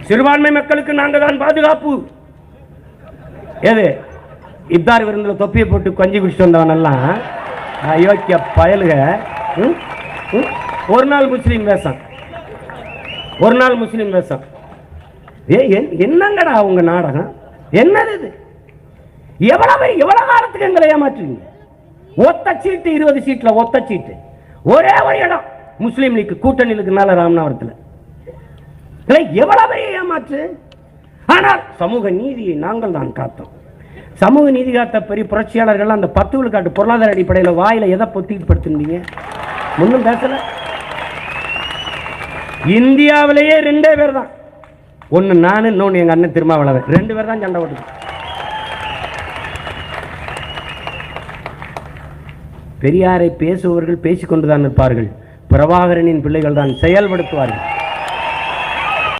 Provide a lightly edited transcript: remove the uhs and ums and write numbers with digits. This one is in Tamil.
சிறுபான்மை மக்களுக்கு நாங்கள் தான் பாதுகாப்பு. எது இப்தார் விருந்தில் தொப்பியை போட்டு கொஞ்சி குடிச்சிட்டு வந்தவனெல்லாம் அயோக்கிய பயலுக. ஒரு நாள் முஸ்லீம் வேஷம், ஒரு நாள் முஸ்லீம் வேஷம். என்னங்கடா உங்க நாடகம்? என்னது இது? எவ்வளவு காலத்துக்கு எங்களை ஏமாற்றுவீங்க? ஒத்த சீட்டு 20 சீட்ல ஒத்த சீட்டு, ஒரே ஒரு இடம் முஸ்லீம் லீக் கூட்டணி இருக்குனால ராமநாதபுரத்தில். எவ்வளவு பெரிய ஏமாற்று. ஆனால் சமூக நீதியை நாங்கள் தான் காத்தோம். சமூக நீதி காத்த பெரிய புரட்சியாளர்கள் அந்த 10 விழுக்காட்டு பொருளாதார அடிப்படையில் வாயில எதை பொத்திட்டு படுத்துனீங்க? ஒன்றும் பேசல. இந்தியாவிலேயே 2 பேர் தான், ஒன்னு நானு, இன்னொன்னு எங்க அண்ணன் திருமாவளவன், 2 பேர் தான் சண்டை போட்டு. பெரியாரை பேசுபவர்கள் பேசிக்கொண்டுதான் இருப்பார்கள், பிரபாகரனின் பிள்ளைகள் தான் செயல்படுத்துவார்கள்.